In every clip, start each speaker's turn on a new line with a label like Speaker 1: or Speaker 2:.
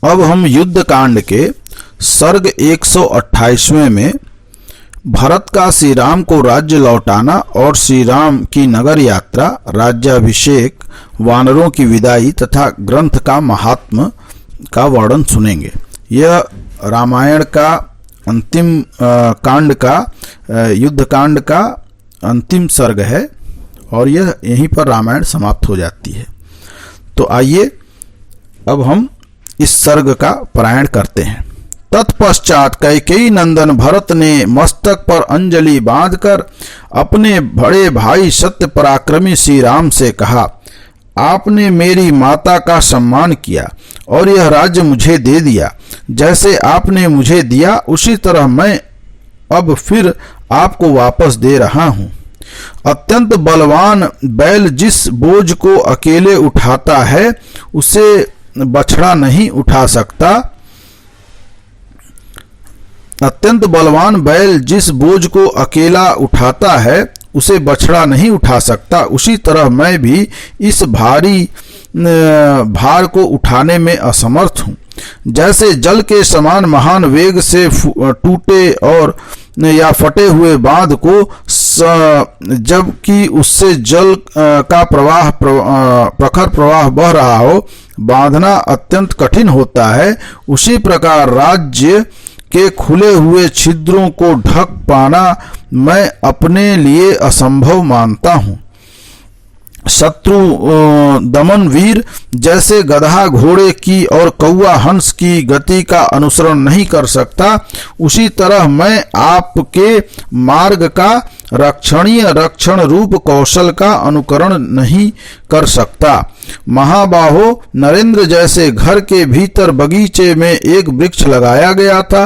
Speaker 1: अब हम युद्ध कांड के सर्ग 128वें में भरत का श्री राम को राज्य लौटाना और श्री राम की नगर यात्रा, राज्याभिषेक, वानरों की विदाई तथा ग्रंथ का महात्म का वर्णन सुनेंगे। यह रामायण का अंतिम कांड का युद्ध कांड का अंतिम सर्ग है और यह यहीं पर रामायण समाप्त हो जाती है। तो आइए अब हम इस सर्ग का पारायण करते हैं। तत्पश्चात कैकेयी नंदन भरत ने मस्तक पर अंजलि बांधकर अपने बड़े भाई सत्य पराक्रमी श्री राम से कहा, आपने मेरी माता का सम्मान किया और यह राज्य मुझे दे दिया। जैसे आपने मुझे दिया उसी तरह मैं अब फिर आपको वापस दे रहा हूँ। अत्यंत बलवान बैल जिस बोझ को अकेले उठाता है उसे बछड़ा नहीं उठा सकता। अत्यंत बलवान बैल जिस बोझ को अकेला उठाता है उसे बछड़ा नहीं उठा सकता, उसी तरह मैं भी इस भारी भार को उठाने में असमर्थ हूँ। जैसे जल के समान महान वेग से टूटे और या फटे हुए बांध को जबकि उससे जल का प्रवाह प्रखर प्रवाह बह रहा हो बांधना अत्यंत कठिन होता है, उसी प्रकार राज्य के खुले हुए छिद्रों को ढक पाना मैं अपने लिए असंभव मानता हूँ। शत्रु दमन वीर जैसे गधा घोड़े की और कौवा हंस की गति का अनुसरण नहीं कर सकता, उसी तरह मैं आपके मार्ग का रक्षणीय रक्षण रूप कौशल का अनुकरण नहीं कर सकता। महाबाहो, नरेंद्र जैसे घर के भीतर बगीचे में एक वृक्ष लगाया गया था,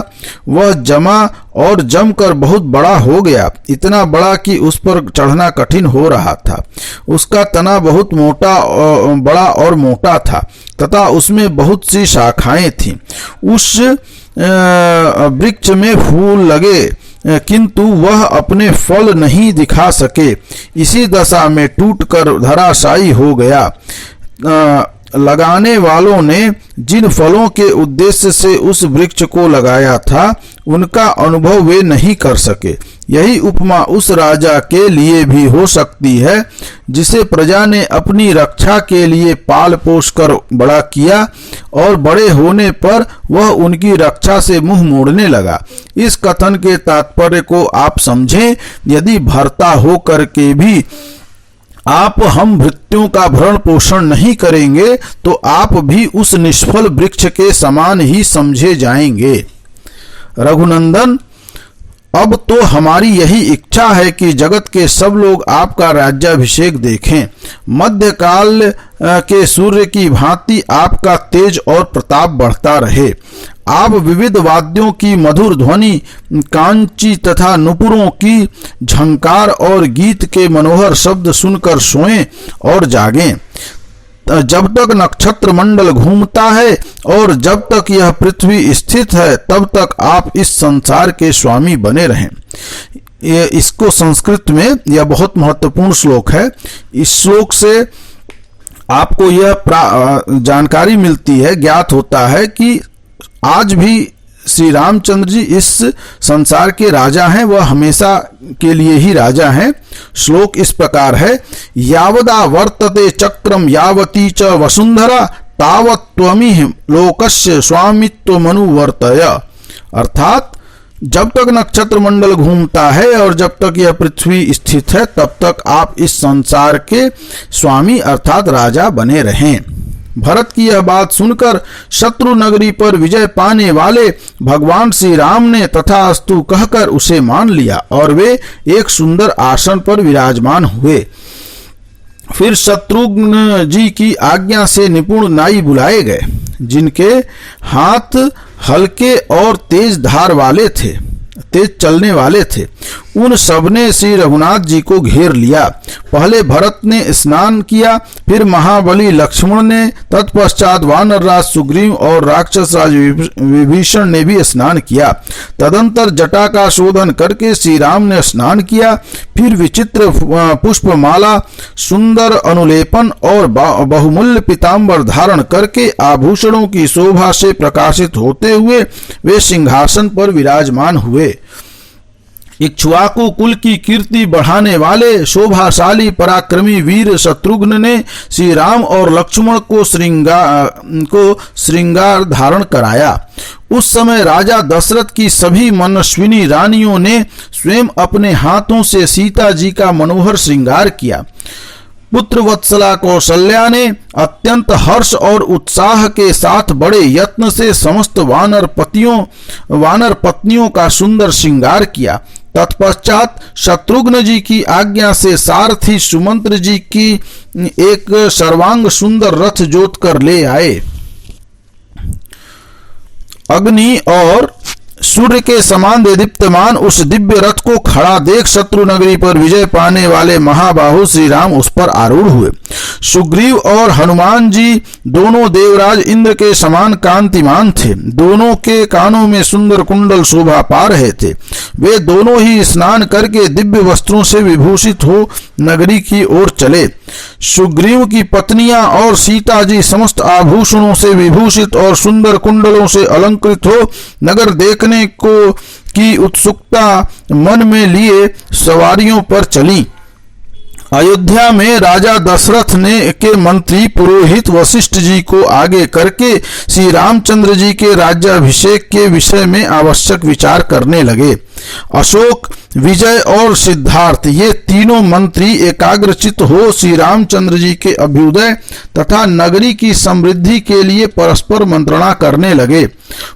Speaker 1: वह जमा और जमकर बहुत बड़ा हो गया, इतना बड़ा कि उस पर चढ़ना कठिन हो रहा था। उसका तना बहुत बड़ा और मोटा था तथा उसमें बहुत सी शाखाएं थीं। उस वृक्ष में फूल लगे किंतु वह अपने फल नहीं दिखा सके। इसी दशा में टूटकर धराशायी हो गया। लगाने वालों ने जिन फलों के उद्देश्य से उस वृक्ष को लगाया था उनका अनुभव वे नहीं कर सके। यही उपमा उस राजा के लिए भी हो सकती है जिसे प्रजा ने अपनी रक्षा के लिए पाल पोष कर बड़ा किया और बड़े होने पर वह उनकी रक्षा से मुंह मोड़ने लगा। इस कथन के तात्पर्य को आप समझें। यदि भर्ता हो करके भी आप हम भृत्यों का भरण पोषण नहीं करेंगे तो आप भी उस निष्फल वृक्ष के समान ही समझे जाएंगे। रघुनंदन, अब तो हमारी यही इच्छा है कि जगत के सब लोग आपका राज्याभिषेक देखें। मध्यकाल के सूर्य की भांति आपका तेज और प्रताप बढ़ता रहे। आप विविध वाद्यों की मधुर ध्वनि, कांची तथा नुपुरों की झंकार और गीत के मनोहर शब्द सुनकर सोएं और जागें। जब तक नक्षत्र मंडल घूमता है और जब तक यह पृथ्वी स्थित है तब तक आप इस संसार के स्वामी बने रहें। इसको संस्कृत में यह बहुत महत्वपूर्ण श्लोक है। इस श्लोक से आपको यह जानकारी मिलती है, ज्ञात होता है कि आज भी श्री रामचंद्र जी इस संसार के राजा हैं, वह हमेशा के लिए ही राजा हैं। श्लोक इस प्रकार है, यावदा वर्तते चक्रम यावती च वसुंधरा तावत् त्वमिह लोकस्य स्वामित्वमनुवर्तय। अर्थात जब तक नक्षत्र मंडल घूमता है और जब तक यह पृथ्वी स्थित है तब तक आप इस संसार के स्वामी अर्थात राजा बने रहें। भरत की यह बात सुनकर शत्रु नगरी पर विजय पाने वाले भगवान श्री राम ने तथास्तु कहकर उसे मान लिया और वे एक सुंदर आसन पर विराजमान हुए। फिर शत्रुघ्न जी की आज्ञा से निपुण नाई बुलाए गए जिनके हाथ हल्के और तेज धार वाले थे। तेज चलने वाले थे। उन सब ने श्री रघुनाथ जी को घेर लिया। पहले भरत ने स्नान किया, फिर महाबली लक्ष्मण ने, तत्पश्चात वानर राज सुग्रीव और राक्षस राज विभीषण ने भी स्नान किया। तदंतर जटा का शोधन करके श्री राम ने स्नान किया। फिर विचित्र पुष्पमाला, सुंदर अनुलेपन और बहुमूल्य पीताम्बर धारण करके आभूषणों की शोभा से प्रकाशित होते हुए वे सिंहासन पर विराजमान हुए। इक्ष्वाकु कुल की कीर्ति बढ़ाने वाले शोभाशाली पराक्रमी वीर शत्रुघ्न ने श्री राम और लक्ष्मण को श्रृंगार धारण कराया। उस समय राजा दशरथ की सभी मनस्विनी रानियों ने स्वयं अपने हाथों से सीता जी का मनोहर श्रृंगार किया। पुत्र वत्सला कौशल्या ने अत्यंत हर्ष और उत्साह के साथ बड़े यत्न से समस्त वानर पत्नियों का सुंदर श्रृंगार किया। तत्पश्चात शत्रुघ्न जी की आज्ञा से सारथी सुमंत्र जी की एक सर्वांग सुंदर रथ जोत कर ले आए। अग्नि और सूर्य के समान देदीप्यमान उस दिव्य रथ को खड़ा देख शत्रु नगरी पर विजय पाने वाले महाबाहु श्री राम उस पर आरूढ़ हुए। सुग्रीव और हनुमान जी दोनों देवराज इंद्र के समान कांतिमान थे। दोनों के कानों में सुंदर कुंडल शोभा पा रहे थे। वे दोनों ही स्नान करके दिव्य वस्त्रों से विभूषित हो नगरी की ओर चले। सुग्रीव की पत्नियां और सीता जी समस्त आभूषणों से विभूषित और सुंदर कुंडलों से अलंकृत हो नगर देखने को की उत्सुकता मन में लिए सवारियों पर चली। अयोध्या में राजा दशरथ ने के मंत्री पुरोहित वशिष्ठ जी को आगे करके श्री रामचंद्र जी के राज्याभिषेक के विषय में आवश्यक विचार करने लगे। अशोक, विजय और सिद्धार्थ ये तीनों मंत्री एकाग्रचित हो श्री रामचंद्र जी के अभ्युदय तथा नगरी की समृद्धि के लिए परस्पर मंत्रणा करने लगे।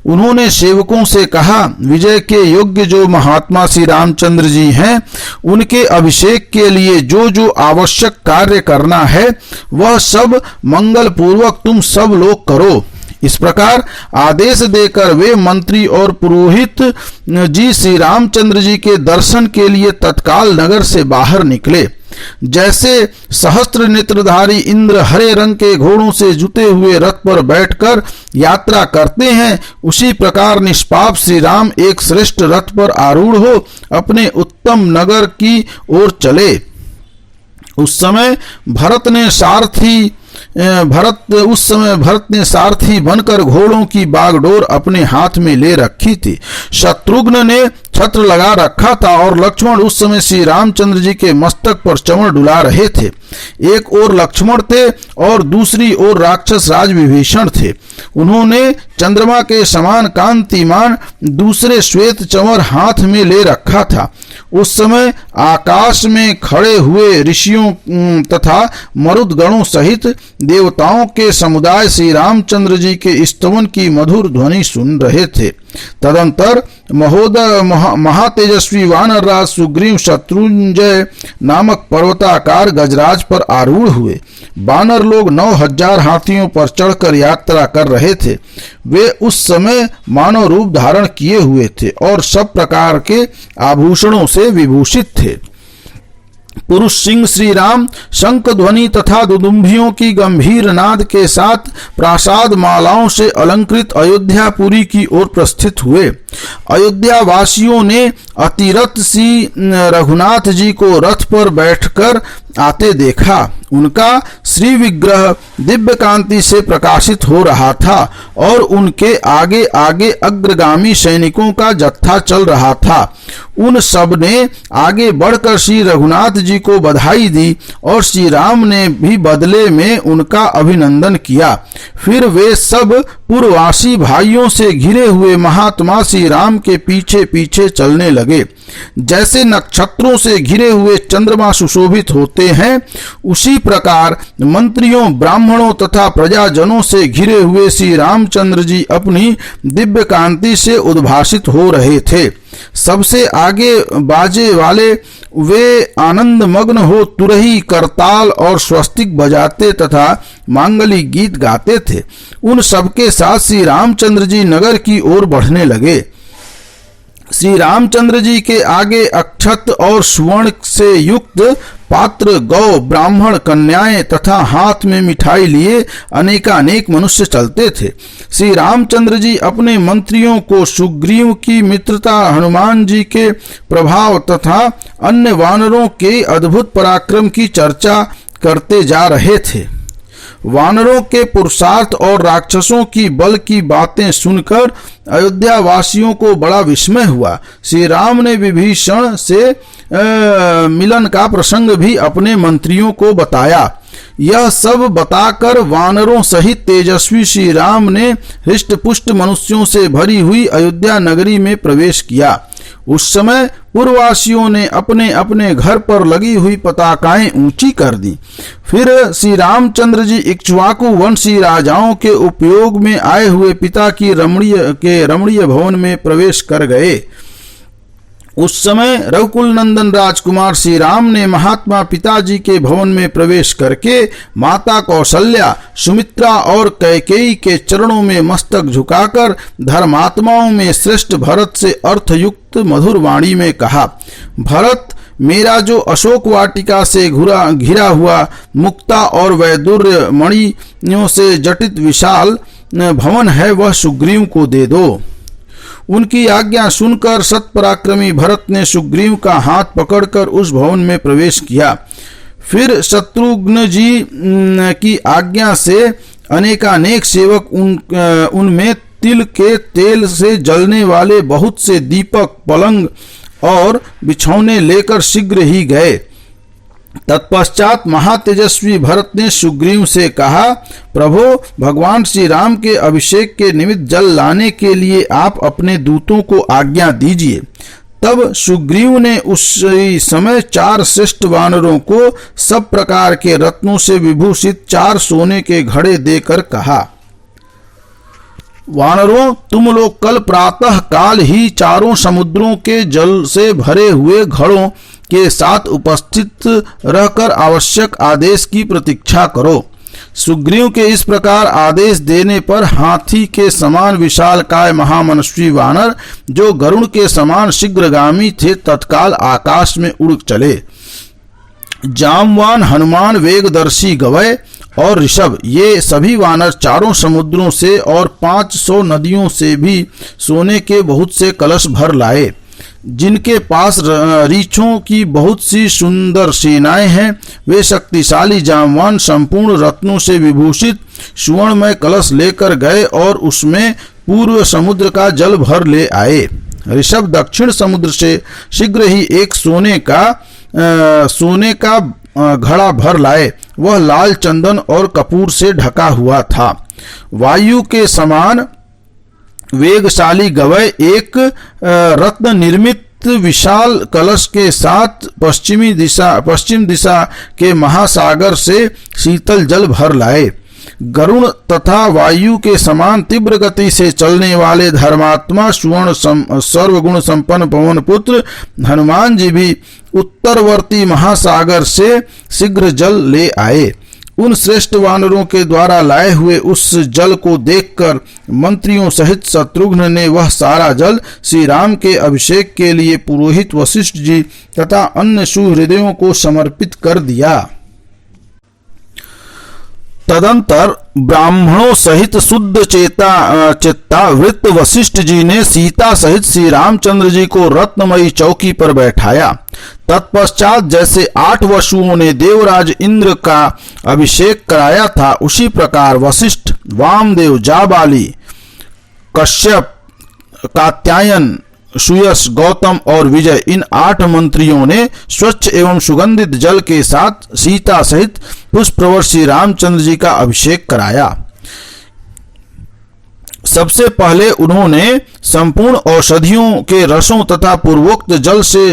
Speaker 1: उन्होंने सेवकों से कहा, विजय के योग्य जो महात्मा श्री रामचंद्र जी हैं, उनके अभिषेक के लिए जो जो आवश्यक कार्य करना है वह सब मंगल पूर्वक तुम सब लोग करो। इस प्रकार आदेश देकर वे मंत्री और पुरोहित जी श्री रामचंद्र जी के दर्शन के लिए तत्काल नगर से बाहर निकले। जैसे सहस्त्र नेत्रधारी इंद्र हरे रंग के घोड़ों से जुते हुए रथ पर बैठकर यात्रा करते हैं, उसी प्रकार निष्पाप श्री राम एक श्रेष्ठ रथ पर आरूढ़ हो अपने उत्तम नगर की ओर चले। उस समय भरत ने सारथी बनकर घोड़ों की बागडोर अपने हाथ में ले रखी थी। शत्रुघ्न ने छत्र लगा रखा था और लक्ष्मण उस समय श्री रामचंद्र जी के मस्तक पर चमर डुला रहे थे। एक ओर लक्ष्मण थे और दूसरी ओर राक्षस राज विभीषण थे। उन्होंने चंद्रमा के समान कांतिमान दूसरे श्वेत चमर हाथ में ले रखा था। उस समय आकाश में खड़े हुए ऋषियों तथा मरुदगणों सहित देवताओं के समुदाय श्री रामचंद्र जी के स्तवन की मधुर ध्वनि सुन रहे थे। तदंतर महातेजस्वी वानरराज सुग्रीव शत्रुंजय नामक पर्वताकार गजराज पर आरूढ़ हुए। वानर लोग 9000 हाथियों पर चढ़कर यात्रा कर रहे थे। वे उस समय मानव रूप धारण किए हुए थे और सब प्रकार के आभूषणों से विभूषित थे। पुरुष सिंह श्री राम शंख ध्वनि तथा दुदुम्भियों की गंभीर नाद के साथ प्रासाद मालाओं से अलंकृत अयोध्यापुरी की ओर प्रस्थित हुए। अयोध्या वासियों ने अतिरथ श्री रघुनाथ जी को रथ पर बैठकर आते देखा। उनका श्री विग्रह दिव्य कांति से प्रकाशित हो रहा था और उनके आगे आगे अग्रगामी सैनिकों का जत्था चल रहा था। उन सब ने आगे बढ़कर श्री रघुनाथ जी को बधाई दी और श्री राम ने भी बदले में उनका अभिनंदन किया। फिर वे सब पूर्ववासी भाइयों से घिरे हुए महात्मा श्री राम के पीछे पीछे चलने लगे। जैसे नक्षत्रों से घिरे हुए चंद्रमा सुशोभित होते हैं, उसी प्रकार मंत्रियों, ब्राह्मणों तथा प्रजाजनों से घिरे हुए श्री रामचंद्र जी अपनी दिव्य कांति से उद्भासित हो रहे थे। सबसे आगे बाजे वाले वे आनंद मग्न हो तुरही, करताल और स्वस्तिक बजाते तथा मांगलिक गीत गाते थे। उन सबके साथ श्री रामचंद्र जी नगर की ओर बढ़ने लगे। श्री रामचंद्र जी के आगे अक्षत और सुवर्ण से युक्त पात्र, गौ, ब्राह्मण, कन्याएं तथा हाथ में मिठाई लिए अनेकानेक मनुष्य चलते थे। श्री रामचंद्र जी अपने मंत्रियों को सुग्रीव की मित्रता, हनुमान जी के प्रभाव तथा अन्य वानरों के अद्भुत पराक्रम की चर्चा करते जा रहे थे। वानरों के पुरुषार्थ और राक्षसों की बल की बातें सुनकर अयोध्या वासियों को बड़ा विस्मय हुआ। श्री राम ने विभीषण से मिलन का प्रसंग भी अपने मंत्रियों को बताया। यह सब बताकर वानरों सहित तेजस्वी श्री राम ने हृष्ट पुष्ट मनुष्यों से भरी हुई अयोध्या नगरी में प्रवेश किया। उस समय पूर्ववासियों ने अपने अपने घर पर लगी हुई पताकाएं ऊंची कर दी। फिर श्री रामचंद्र जी इक्ष्वाकु वंशी राजाओं के उपयोग में आए हुए पिता की रमणीय भवन में प्रवेश कर गए। उस समय रघुकुल नंदन राजकुमार श्री राम ने महात्मा पिताजी के भवन में प्रवेश करके माता कौशल्या, सुमित्रा और कैकेयी के चरणों में मस्तक झुकाकर धर्मात्माओं में श्रेष्ठ भरत से अर्थयुक्त मधुर वाणी में कहा, भरत, मेरा जो अशोक वाटिका से घिरा हुआ मुक्ता और वैदुर्य मणियों से जटित विशाल भवन है, वह सुग्रीव को दे दो। उनकी आज्ञा सुनकर सत्पराक्रमी भरत ने सुग्रीव का हाथ पकड़कर उस भवन में प्रवेश किया। फिर शत्रुघ्न जी की आज्ञा से अनेकानेक सेवक उनमें तिल के तेल से जलने वाले बहुत से दीपक, पलंग और बिछौने लेकर शीघ्र ही गए। तत्पश्चात महातेजस्वी भरत ने सुग्रीव से कहा, प्रभो, भगवान श्री राम के अभिषेक के निमित्त जल लाने के लिए आप अपने दूतों को आज्ञा दीजिए। तब सुग्रीव ने उस समय 4 श्रेष्ठ वानरों को सब प्रकार के रत्नों से विभूषित 4 सोने के घड़े देकर कहा, वानरों, तुम लोग कल प्रातः काल ही चारों समुद्रों के जल से भरे हुए घड़ों के साथ उपस्थित रहकर आवश्यक आदेश की प्रतीक्षा करो। सुग्रीव के इस प्रकार आदेश देने पर हाथी के समान विशालकाय महामनस्वी वानर, जो गरुड़ के समान शीघ्रगामी थे, तत्काल आकाश में उड़ चले। जामवान, हनुमान, वेगदर्शी गवय और ऋषभ, ये सभी वानर चारों समुद्रों से और 500 नदियों से भी सोने के बहुत से कलश भर लाए। जिनके पास रीछों की बहुत सी सुंदर सेनाएं हैं, वे शक्तिशाली जामवान संपूर्ण रत्नों से विभूषित सुवर्णमय कलश लेकर गए और उसमें पूर्व समुद्र का जल भर ले आए। ऋषभ दक्षिण समुद्र से शीघ्र ही एक सोने का घड़ा भर लाए। वह लाल चंदन और कपूर से ढका हुआ था। वायु के समान वेगशाली गवय एक रत्न निर्मित विशाल कलश के साथ पश्चिम दिशा के महासागर से शीतल जल भर लाए। गरुण तथा वायु के समान तीव्र गति से चलने वाले धर्मात्मा सर्वगुण संपन्न पवन पुत्र हनुमान जी भी उत्तरवर्ती महासागर से शीघ्र जल ले आए। उन श्रेष्ठ वानरों के द्वारा लाए हुए उस जल को देखकर मंत्रियों सहित शत्रुघ्न ने वह सारा जल श्री राम के अभिषेक के लिए पुरोहित वशिष्ठ जी तथा अन्य सुहृदयों को समर्पित कर दिया। तदंतर ब्राह्मणों सहित शुद्ध चित्ता वृत्त वशिष्ठ जी ने सीता सहित श्री रामचंद्र जी को रत्नमयी चौकी पर बैठाया। तत्पश्चात जैसे 8 वसुओं ने देवराज इंद्र का अभिषेक कराया था, उसी प्रकार वशिष्ठ, वामदेव, जाबाली, कश्यप, कात्यायन, सुयश, गौतम और विजय, इन 8 मंत्रियों ने स्वच्छ एवं सुगंधित जल के साथ सीता सहित पुष्पप्रवर श्री रामचंद्र जी का अभिषेक कराया। सबसे पहले उन्होंने संपूर्ण औषधियों के रसों तथा पूर्वोक्त जल से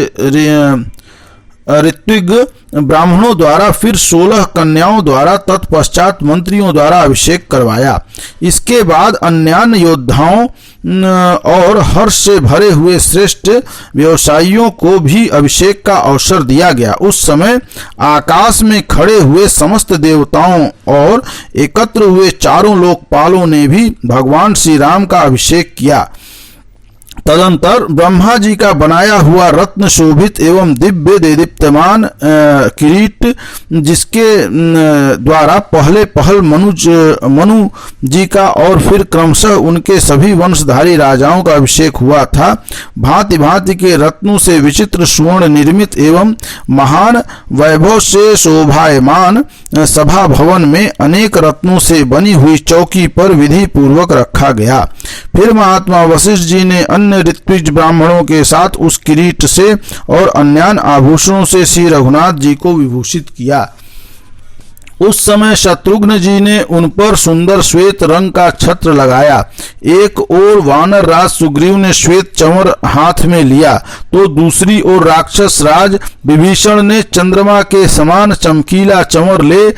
Speaker 1: ऋत्विग ब्राह्मणों द्वारा, फिर 16 कन्याओं द्वारा, तत्पश्चात मंत्रियों द्वारा अभिषेक करवाया। इसके बाद अन्यान्य योद्धाओं और हर्ष से भरे हुए श्रेष्ठ व्यवसायियों को भी अभिषेक का अवसर दिया गया। उस समय आकाश में खड़े हुए समस्त देवताओं और एकत्र हुए चारों लोकपालों ने भी भगवान श्री राम का अभिषेक किया। तदंतर ब्रह्मा जी का बनाया हुआ रत्न शोभित एवं दिव्य देदीप्यमान किरीट, जिसके द्वारा पहले पहल मनु जी का और फिर क्रमशः उनके सभी वंशधारी राजाओं का अभिषेक हुआ था, भांति भांति के रत्नों से विचित्र सुवर्ण निर्मित एवं महान वैभव से शोभायमान सभा भवन में अनेक रत्नों से बनी हुई चौकी पर विधि पूर्वक रखा गया। फिर महात्मा वशिष्ठ जी ने अन्य ऋत्विज ब्राह्मणों के साथ उस किरीट से और अन्य आभूषणों से श्री रघुनाथ जी को विभूषित किया। उस समय शत्रुघ्न जी ने उन पर सुंदर श्वेत रंग का छत्र लगाया। एक ओर वानर राज सुग्रीव ने श्वेत चंवर हाथ में लिया, तो दूसरी ओर राक्षस राज विभीषण ने चंद्रमा के समान चमकीला चंवर ले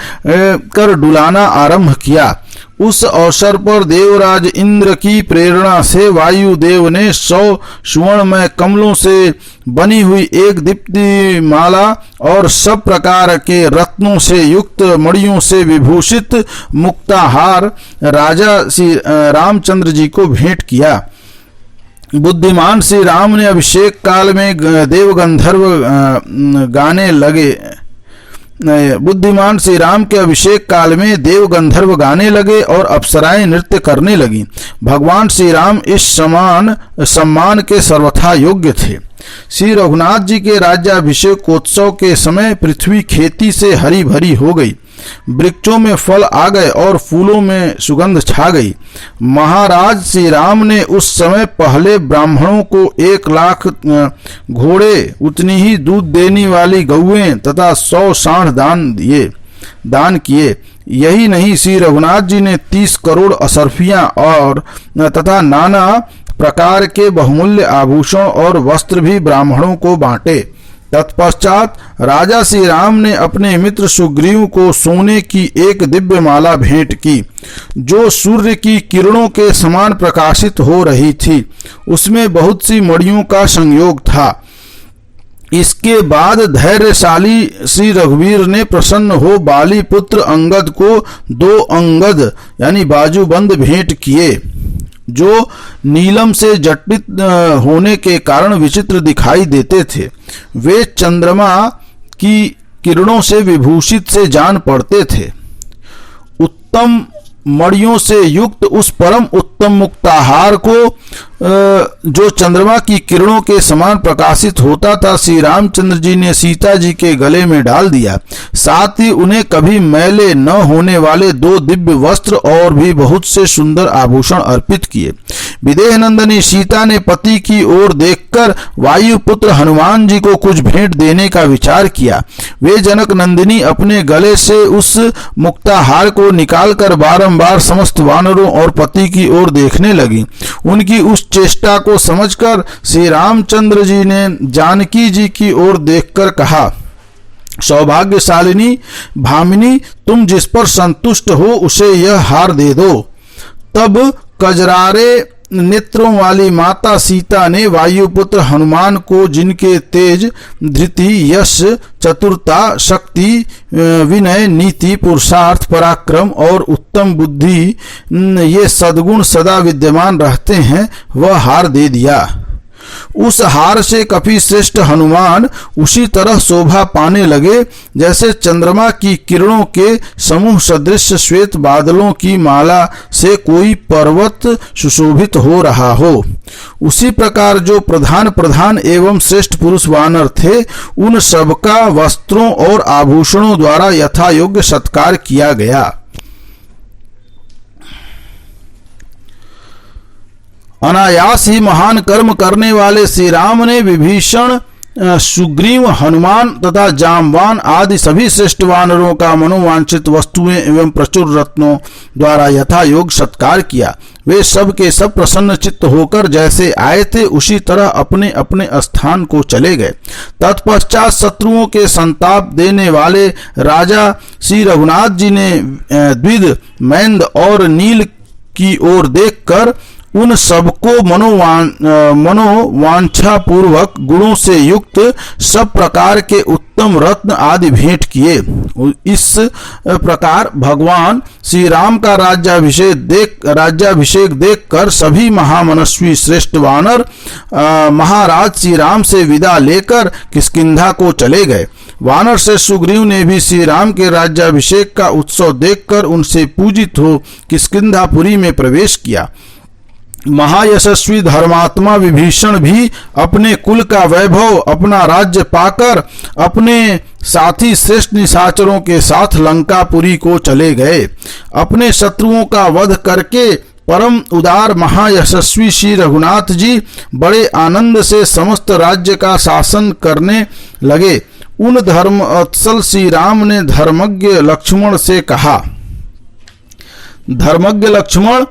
Speaker 1: कर डुलाना आरंभ किया। उस अवसर पर देवराज इंद्र की प्रेरणा से वायुदेव ने 100 सुवर्णमय कमलों से बनी हुई एक दीप्ति माला और सब प्रकार के रत्नों से युक्त मणियों से विभूषित मुक्ताहार राजा श्री रामचंद्र जी को भेंट किया। बुद्धिमान श्री राम ने अभिषेक काल में देवगंधर्व गाने लगे। बुद्धिमान श्री राम के अभिषेक काल में देव गंधर्व गाने लगे और अप्सराएं नृत्य करने लगी। भगवान श्री राम इस सम्मान के सर्वथा योग्य थे। श्री रघुनाथ जी के राज्याभिषेकोत्सव के समय पृथ्वी खेती से हरी भरी हो गई, वृक्षों में फल आ गए और फूलों में सुगंध छा गई। महाराज श्री राम ने उस समय पहले ब्राह्मणों को 1 लाख घोड़े, उतनी ही दूध देने वाली गौएं तथा 100 सांड दान किए। यही नहीं, श्री रघुनाथ जी ने 30 करोड़ असरफियां और तथा नाना प्रकार के बहुमूल्य आभूषण और वस्त्र भी ब्राह्मणों को बांटे। तत्पश्चात राजा श्री राम ने अपने मित्र सुग्रीव को सोने की एक दिव्य माला भेंट की, जो सूर्य की किरणों के समान प्रकाशित हो रही थी। उसमें बहुत सी मणियों का संयोग था। इसके बाद धैर्यशाली श्री रघुवीर ने प्रसन्न हो बाली पुत्र अंगद को 2 अंगद यानी बाजूबंद भेंट किए, जो नीलम से जटित होने के कारण विचित्र दिखाई देते थे। वे चंद्रमा की किरणों से विभूषित से जान पड़ते थे। उत्तम मणियों से युक्त उस परम उत्तम मुक्ताहार को, जो चंद्रमा की किरणों के समान प्रकाशित होता था, श्री रामचंद्र जी ने सीता जी के गले में डाल दिया। साथ ही उन्हें कभी मैले न होने वाले 2 दिव्य वस्त्र और भी बहुत से सुंदर आभूषण अर्पित किए। विदेह नंदनी सीता ने पति की ओर देखकर वायुपुत्र हनुमान जी को कुछ भेंट देने का विचार किया। वे जनक नंदिनी अपने गले से उस मुक्ताहार को निकालकर बारंबार समस्त वानरों और पति की ओर देखने लगी। उनकी उस चेष्टा को समझकर श्री रामचंद्र जी ने जानकी जी की ओर देखकर कहा, सौभाग्यशालिनी भामिनी, तुम जिस पर संतुष्ट हो उसे यह हार दे दो। तब कजरारे नेत्रों वाली माता सीता ने वायुपुत्र हनुमान को, जिनके तेज, धृति, यश, चतुरता, शक्ति, विनय, नीति, पुरुषार्थ, पराक्रम और उत्तम बुद्धि ये सद्गुण सदा विद्यमान रहते हैं, वह हार दे दिया। उस हार से कपि श्रेष्ठ हनुमान उसी तरह शोभा पाने लगे जैसे चंद्रमा की किरणों के समूह सदृश श्वेत बादलों की माला से कोई पर्वत सुशोभित हो रहा हो। उसी प्रकार जो प्रधान एवं श्रेष्ठ पुरुष वानर थे, उन सबका वस्त्रों और आभूषणों द्वारा यथा योग्य सत्कार किया गया। अनायास ही महान कर्म करने वाले श्री राम ने विभीषण, सुग्रीव, हनुमान तथा जामवान आदि सभी श्रेष्ठ वानरों का मनोवांछित वस्तुएं एवं प्रचुर रत्नों द्वारा यथा योग सत्कार किया। वे सब के सब प्रसन्न चित्त होकर जैसे आए थे उसी तरह अपने अपने स्थान को चले गए। तत्पश्चात शत्रुओं के संताप देने वाले राजा श्री रघुनाथ जी ने द्विध, मैंद और नील की ओर देखकर उन सबको मनोवांछा पूर्वक गुणों से युक्त सब प्रकार के उत्तम रत्न आदि भेंट किए। इस प्रकार भगवान श्री राम का राज्याभिषेक देखकर सभी महामनस्वी श्रेष्ठ वानर महाराज श्री राम से विदा लेकर किष्किंधा को चले गए। वानर से सुग्रीव ने भी श्री राम के राज्याभिषेक का उत्सव देखकर उनसे पूजित हो किष्किंधापुरी में प्रवेश किया। महायशस्वी धर्मात्मा विभीषण भी अपने कुल का वैभव, अपना राज्य पाकर अपने साथी श्रेष्ठ निशाचरों के साथ लंकापुरी को चले गए। अपने शत्रुओं का वध करके परम उदार महायशस्वी श्री रघुनाथ जी बड़े आनंद से समस्त राज्य का शासन करने लगे। उन धर्मवत्सल श्री राम ने धर्मज्ञ लक्ष्मण से कहा, धर्मज्ञ लक्ष्मण,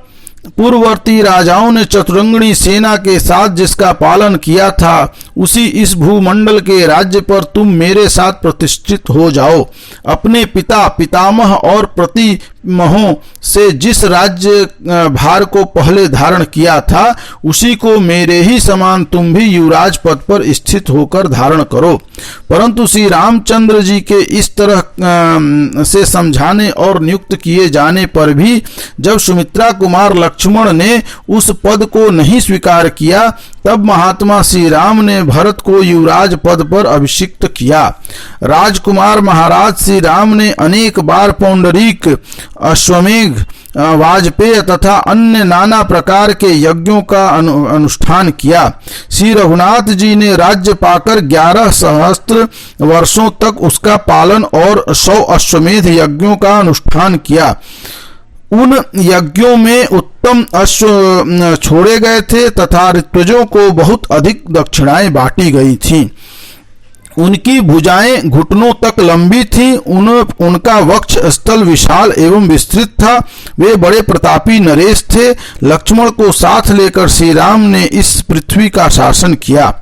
Speaker 1: पूर्ववर्ती राजाओं ने चतुरंगणी सेना के साथ जिसका पालन किया था उसी इस भूमंडल के राज्य पर तुम मेरे साथ प्रतिष्ठित हो जाओ। अपने पिता पितामह और प्रतिमहों से जिस राज्य भार को पहले धारण किया था उसी को मेरे ही समान तुम भी युवराज पद पर स्थित होकर धारण करो। परंतु श्री रामचंद्र जी के इस तरह से समझाने और नियुक्त किए जाने पर भी जब सुमित्रा कुमार लक्ष्मण ने उस पद को नहीं स्वीकार किया तब महात्मा श्री राम ने भरत को युवराज पद पर अभिषिक्त किया। राजकुमार महाराज श्री राम ने अनेक बार पौंडरीक, अश्वमेघ, वाजपेय तथा अन्य नाना प्रकार के यज्ञों का अनुष्ठान किया। श्री रघुनाथ जी ने राज्य पाकर 11 सहस्त्र वर्षों तक उसका पालन और 100 अश्वमेध यज्ञों का अनुष्ठान किया। उन यज्ञों में उत्तम अश्व छोड़े गए थे तथा ऋत्विजों को बहुत अधिक दक्षिणाएं बांटी गई थीं। उनकी भुजाएं घुटनों तक लंबी थीं। उनका वक्ष स्थल विशाल एवं विस्तृत था। वे बड़े प्रतापी नरेश थे। लक्ष्मण को साथ लेकर श्री राम ने इस पृथ्वी का शासन किया।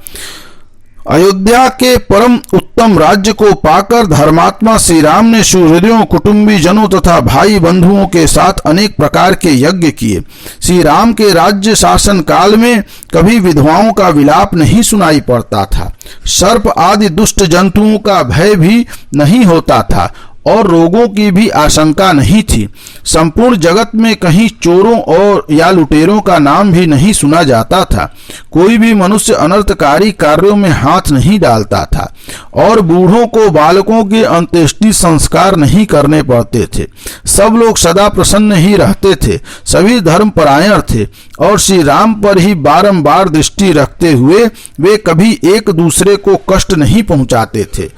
Speaker 1: अयोध्या के परम उत्तम राज्य को पाकर धर्मात्मा श्री राम ने सुहृदयों, कुटुंबी जनों तथा भाई बंधुओं के साथ अनेक प्रकार के यज्ञ किए। श्री राम के राज्य शासन काल में कभी विधवाओं का विलाप नहीं सुनाई पड़ता था। सर्प आदि दुष्ट जंतुओं का भय भी नहीं होता था और रोगों की भी आशंका नहीं थी। संपूर्ण जगत में कहीं चोरों और या लुटेरों का नाम भी नहीं सुना जाता था। कोई भी मनुष्य अनर्थकारी कार्यों में हाथ नहीं डालता था और बूढ़ों को बालकों के अंत्येष्टि संस्कार नहीं करने पड़ते थे। सब लोग सदा प्रसन्न ही रहते थे। सभी धर्मपरायण थे और श्री राम पर ही बारंबार दृष्टि रखते हुए वे कभी एक दूसरे को कष्ट नहीं पहुंचाते थे।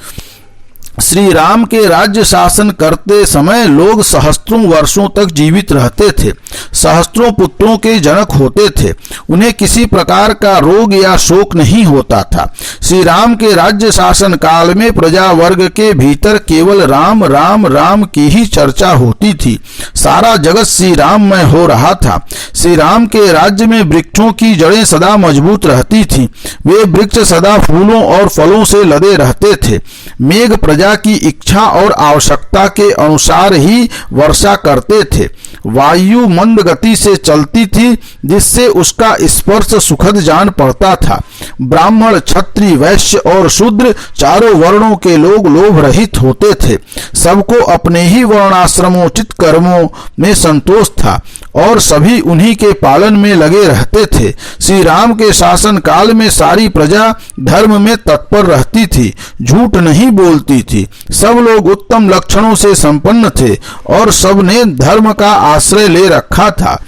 Speaker 1: श्री राम के राज्य शासन करते समय लोग सहस्त्रों वर्षों तक जीवित रहते थे, सहस्त्रों पुत्रों के जनक होते थे। उन्हें किसी प्रकार का रोग या शोक नहीं होता था। श्री राम के राज्य शासन काल में प्रजा वर्ग के भीतर केवल राम राम राम की ही चर्चा होती थी। सारा जगत श्री राममय हो रहा था। श्री राम के राज्य में वृक्षों की जड़ें सदा मजबूत रहती थीं। वे वृक्ष सदा फूलों और फलों से लदे रहते थे। मेघ प्रजा की इच्छा और आवश्यकता के अनुसार ही वर्षा करते थे। वायु मंद गति से चलती थी जिससे उसका स्पर्श सुखद जान पड़ता था। ब्राह्मण, क्षत्रिय, वैश्य और शूद्र चारों वर्णों के लोग लोभ रहित होते थे। सबको अपने ही वर्णाश्रमोचित कर्मों में संतोष था और सभी उन्हीं के पालन में लगे रहते थे। श्री राम के शासन काल में सारी प्रजा धर्म में तत्पर रहती थी, झूठ नहीं बोलती थी। सब लोग उत्तम लक्षणों से संपन्न थे और सबने धर्म का आश्रय ले रखा था।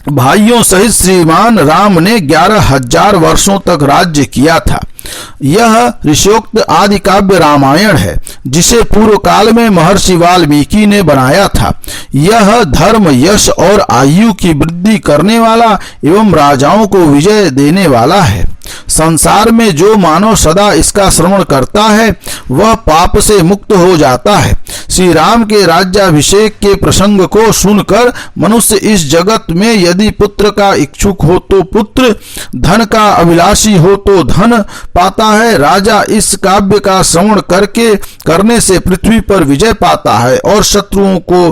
Speaker 1: भाइयों सहित श्रीमान राम ने 11,000 वर्षों तक राज्य किया था। यह ऋषियोक्त आदि काव्य रामायण है जिसे पूर्व काल में महर्षि वाल्मीकि ने बनाया था। यह धर्म, यश और आयु की वृद्धि करने वाला एवं राजाओं को विजय देने वाला है। संसार में जो मानव सदा इसका श्रवण करता है वह पाप से मुक्त हो जाता है। श्री राम के राज्याभिषेक के प्रसंग को सुनकर मनुष्य इस जगत में यदि पुत्र का इच्छुक हो तो पुत्र, धन का अभिलाषी हो तो धन पाता है। राजा इस काव्य का श्रवण करने से पृथ्वी पर विजय पाता है और शत्रुओं को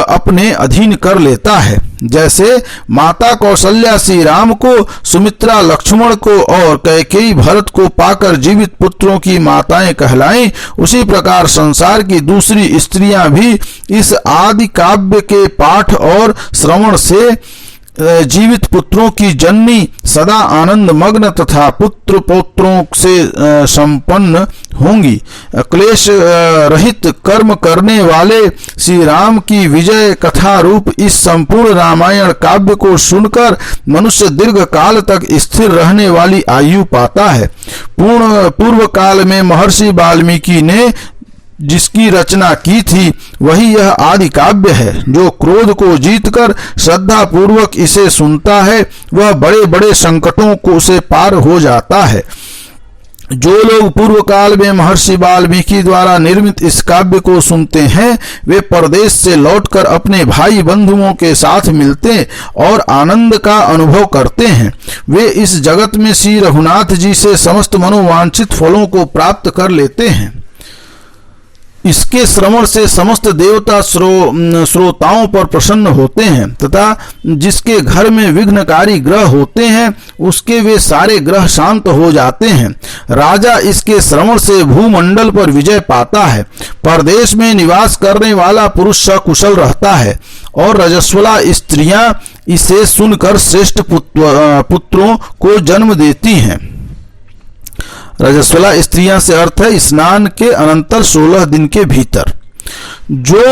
Speaker 1: अपने अधीन कर लेता है। जैसे माता कौशल्या श्री राम को, सुमित्रा लक्ष्मण को और कैकेयी भरत को पाकर जीवित पुत्रों की माताएं कहलाएं, उसी प्रकार संसार की दूसरी स्त्रियां भी इस आदि काव्य के पाठ और श्रवण से जीवित पुत्रों की जननी, सदा आनंद मग्न तथा पुत्र पौत्रों से संपन्न होंगी। क्लेश रहित कर्म करने वाले श्री राम की विजय कथा रूप इस संपूर्ण रामायण काव्य को सुनकर मनुष्य दीर्घ काल तक स्थिर रहने वाली आयु पाता है। पूर्व काल में महर्षि वाल्मीकि ने जिसकी रचना की थी वही यह आदि काव्य है। जो क्रोध को जीतकर श्रद्धा पूर्वक इसे सुनता है वह बड़े बड़े संकटों को से पार हो जाता है। जो लोग पूर्व काल में महर्षि वाल्मीकि द्वारा निर्मित इस काव्य को सुनते हैं वे परदेश से लौटकर अपने भाई बंधुओं के साथ मिलते और आनंद का अनुभव करते हैं। वे इस जगत में श्री रघुनाथ जी से समस्त मनोवांछित फलों को प्राप्त कर लेते हैं। इसके श्रवण से समस्त देवता श्रोताओं पर प्रसन्न होते हैं तथा जिसके घर में विघ्नकारी ग्रह होते हैं उसके वे सारे ग्रह शांत हो जाते हैं। राजा इसके श्रवण से भूमंडल पर विजय पाता है। परदेश में निवास करने वाला पुरुष सकुशल रहता है और रजस्वला स्त्रियां इसे सुनकर श्रेष्ठ पुत्रों को जन्म देती हैं। रजस्वला स्त्रियां से अर्थ है स्नान के अनंतर 16 दिन के भीतर। जो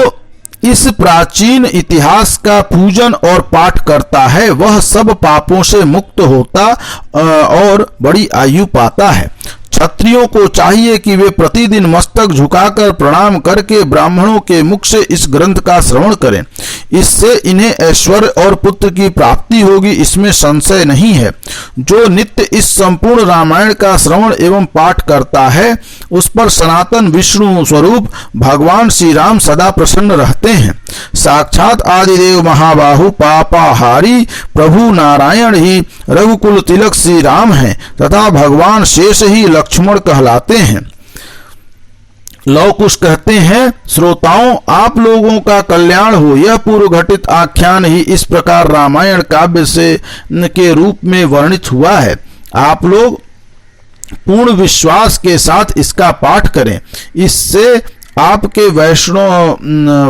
Speaker 1: इस प्राचीन इतिहास का पूजन और पाठ करता है वह सब पापों से मुक्त होता और बड़ी आयु पाता है। क्षत्रियों को चाहिए कि वे प्रतिदिन मस्तक झुकाकर प्रणाम करके ब्राह्मणों के मुख से इस ग्रंथ का श्रवण करें। इससे इन्हें ऐश्वर्य और पुत्र की प्राप्ति होगी, इसमें संशय नहीं है। जो नित्य इस संपूर्ण रामायण का श्रवण एवं पाठ करता है उस पर सनातन विष्णु स्वरूप भगवान श्री राम सदा प्रसन्न रहते हैं। साक्षात आदिदेव महाबाहु पापाहारी प्रभु नारायण ही रघुकुल तिलक श्री राम हैं तथा भगवान शेष ही लक्ष्मण कहलाते हैं। लव कुश कहते हैं, श्रोताओं आप लोगों का कल्याण हो। यह पूर्व घटित आख्यान ही इस प्रकार रामायण काव्य से के रूप में वर्णित हुआ है। आप लोग पूर्ण विश्वास के साथ इसका पाठ करें, इससे आपके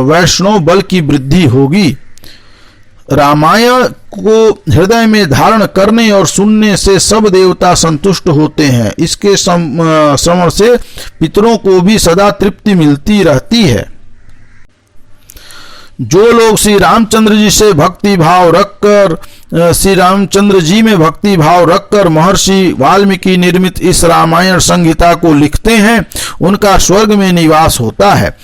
Speaker 1: वैष्णव बल की वृद्धि होगी। रामायण को हृदय में धारण करने और सुनने से सब देवता संतुष्ट होते हैं। इसके श्रवण से पितरों को भी सदा तृप्ति मिलती रहती है। जो लोग श्री रामचंद्र जी से भक्ति भाव रखकर श्री रामचंद्र जी में भक्ति भाव रखकर महर्षि वाल्मीकि निर्मित इस रामायण संहिता को लिखते हैं उनका स्वर्ग में निवास होता है।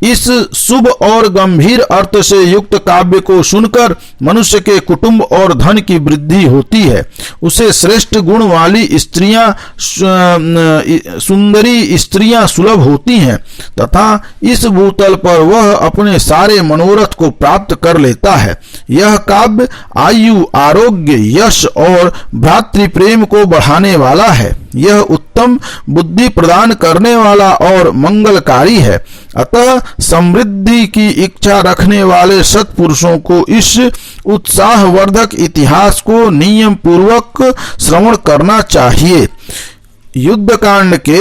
Speaker 1: इस शुभ और गंभीर अर्थ से युक्त काव्य को सुनकर मनुष्य के कुटुंब और धन की वृद्धि होती है। उसे श्रेष्ठ गुण वाली स्त्रियां, सुंदरी स्त्रियां सुलभ होती हैं तथा इस भूतल पर वह अपने सारे मनोरथ को प्राप्त कर लेता है। यह काव्य आयु, आरोग्य, यश और भ्रातृ प्रेम को बढ़ाने वाला है। यह उत्तम बुद्धि प्रदान करने वाला और मंगलकारी है। अतः समृद्धि की इच्छा रखने वाले सत्पुरुषों को इस उत्साहवर्धक इतिहास को नियम पूर्वक श्रवण करना चाहिए। युद्धकांड के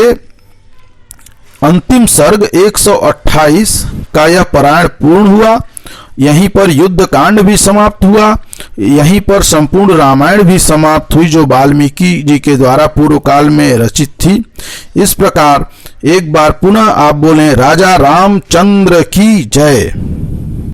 Speaker 1: अंतिम सर्ग 128 का यह पारायण पूर्ण हुआ। यहीं पर युद्ध कांड भी समाप्त हुआ। यहीं पर संपूर्ण रामायण भी समाप्त हुई जो वाल्मीकि जी के द्वारा पूर्व काल में रचित थी। इस प्रकार एक बार पुनः आप बोलें राजा रामचंद्र की जय।